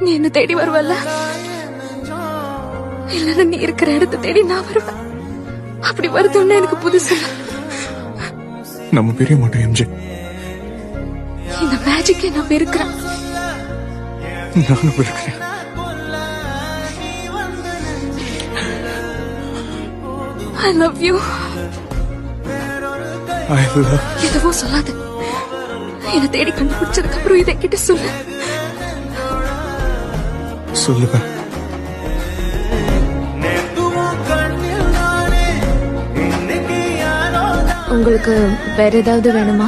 நீ என்ன தேடி வருவல்ல, இல்ல நீ இருக்கிற இடத்தை தேடி நான் வருவேன். அப்படி வருதுன்னு எனக்கு புதுசு. நம்ம பெரிய மாட்டோம் எம்ஜே. இந்த மேஜிக்கை நான் வெறுக்கிறேன். நானும் வெறுக்கிறேன். I love you. I love. எதுவும் சொல்லாத. என்னை தேடி கண்டுபிடிச்சதுக்கு அப்புறம் இதை கிட்ட சொல்லு. சொல்லுவேன். உங்களுக்கு வேற ஏதாவது வேணுமா?